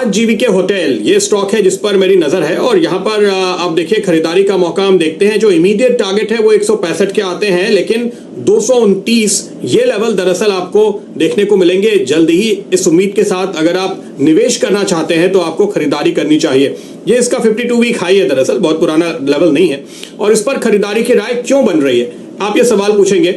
ताज GVK hotel ये stock है जिस पर मेरी नजर है और यहाँ पर आप देखिए खरीदारी का मौका हम देखते हैं। जो इमीडिएट टारगेट है वो 165 के आते हैं, लेकिन 229 ये लेवल दरअसल आपको देखने को मिलेंगे जल्द ही। इस उम्मीद के साथ अगर आप निवेश करना चाहते हैं तो आपको खरीदारी करनी चाहिए। ये इसका 52 वीक हाई है, दरअसल बहुत पुराना लेवल नहीं है और इस पर खरीदारी की राय क्यों बन रही है, आप ये सवाल पूछेंगे।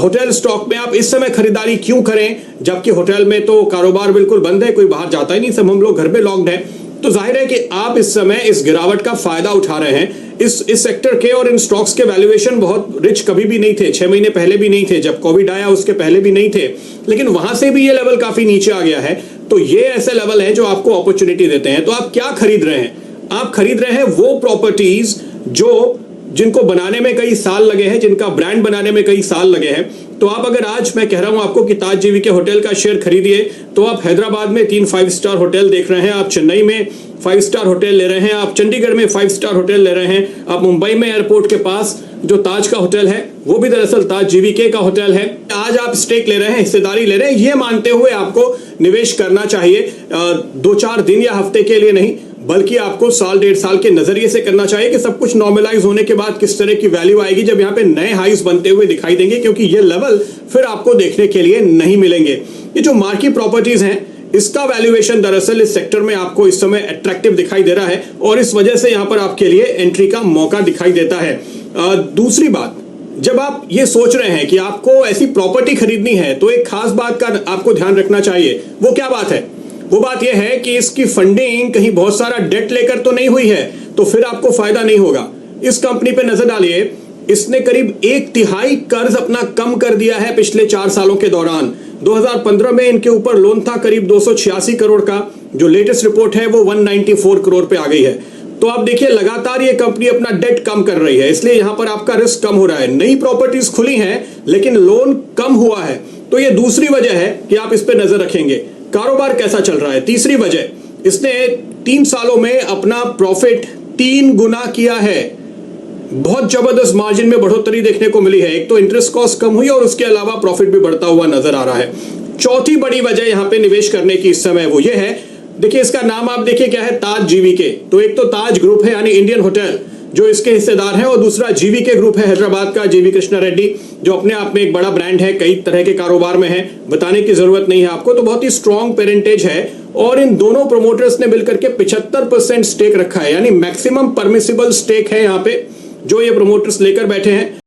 होटल स्टॉक में आप इस समय खरीदारी क्यों करें, जबकि होटल में तो कारोबार बिल्कुल बंद है, कोई बाहर जाता ही नहीं, सब हम लोग घर पे लॉक्ड हैं। तो जाहिर है कि आप इस समय इस गिरावट का फायदा उठा रहे हैं। इस सेक्टर के और इन स्टॉक्स के वैल्यूएशन बहुत रिच कभी भी नहीं थे, 6 महीने पहले भी नहीं थे, जब कोविड आया उसके पहले भी नहीं थे, लेकिन वहां से भी ये लेवल काफी नीचे आ गया है। तो ये ऐसे लेवल है जो आपको अपॉर्चुनिटी देते हैं। तो आप क्या खरीद रहे हैं? आप खरीद रहे हैं वो प्रॉपर्टीज जिनको बनाने में कई साल लगे हैं, जिनका ब्रांड बनाने में कई साल लगे हैं। तो आप अगर आज मैं कह रहा हूं आपको कि ताज जीवीके होटल का शेयर खरीदिए, तो आप हैदराबाद में 3 5 स्टार होटल देख रहे हैं, आप चेन्नई में 5 स्टार होटल ले रहे हैं, आप चंडीगढ़ में 5 स्टार होटल ले रहे हैं, आप मुंबई में एयरपोर्ट के पास जो ताज का होटल है वो भी दरअसल ताज जीवीके का होटल है। आज आप स्टेक ले रहे हैं, हिस्सेदारी ले रहे हैं, ये मानते हुए आपको निवेश करना चाहिए। 2-4 दिन या हफ्ते के लिए नहीं, बल्कि आपको साल 1.5 साल के नजरिए से करना चाहिए कि सब कुछ नॉर्मलाइज होने के बाद किस तरह की वैल्यू आएगी, जब यहाँ पे नए हाईज बनते हुए दिखाई देंगे, क्योंकि ये लेवल फिर आपको देखने के लिए नहीं मिलेंगे। ये जो मार्केट प्रॉपर्टीज हैं इसका वैल्यूएशन दरअसल इस सेक्टर में आपको इस समय अट्रैक्टिव दिखाई दे रहा है और इस वजह से यहाँ पर आपके लिए एंट्री का मौका दिखाई देता है। दूसरी बात, जब आप ये सोच रहे हैं कि आपको ऐसी प्रॉपर्टी खरीदनी है तो एक खास बात का आपको ध्यान रखना चाहिए। वो क्या बात है? वो बात यह है कि इसकी फंडिंग कहीं बहुत सारा डेट लेकर तो नहीं हुई है, तो फिर आपको फायदा नहीं होगा। इस कंपनी पे नजर डालिए, इसने करीब 1/3 कर्ज अपना कम कर दिया है पिछले 4 सालों के दौरान। 2015 में इनके ऊपर लोन था करीब 286 करोड़ का, जो लेटेस्ट रिपोर्ट है वो 194 करोड़ पे आ गई है। तो आप देखिए लगातार ये कंपनी अपना डेट कम कर रही है, इसलिए यहां पर आपका रिस्क कम हो रहा है। नई प्रॉपर्टीज खुली हैं लेकिन लोन कम हुआ है, तो ये दूसरी वजह है कि आप इस पे नजर रखेंगे। कारोबार कैसा चल रहा है, तीसरी वजह, इसने 3 सालों में अपना प्रॉफिट 3 गुना किया है। बहुत जबरदस्त मार्जिन में बढ़ोतरी देखने को मिली है। एक तो इंटरेस्ट कॉस्ट कम हुई और उसके अलावा प्रॉफिट भी बढ़ता हुआ नजर आ रहा है। चौथी बड़ी वजह यहां पे निवेश करने की इस समय वो ये है, देखिए इसका नाम आप देखिए क्या है, ताज जीवीके। तो एक तो ताज ग्रुप है यानी इंडियन होटल जो इसके हिस्सेदार हैं, और दूसरा जीवीके ग्रुप है हैदराबाद का, जीवी कृष्णा रेड्डी, जो अपने आप में एक बड़ा ब्रांड है, कई तरह के कारोबार में है, बताने की जरूरत नहीं है आपको। तो बहुत ही स्ट्रॉन्ग पेरेंटेज है और इन दोनों प्रोमोटर्स ने मिलकर के 75% स्टेक रखा है, यानी मैक्सिमम परमिसिबल स्टेक है यहाँ पे जो ये प्रोमोटर्स लेकर बैठे हैं।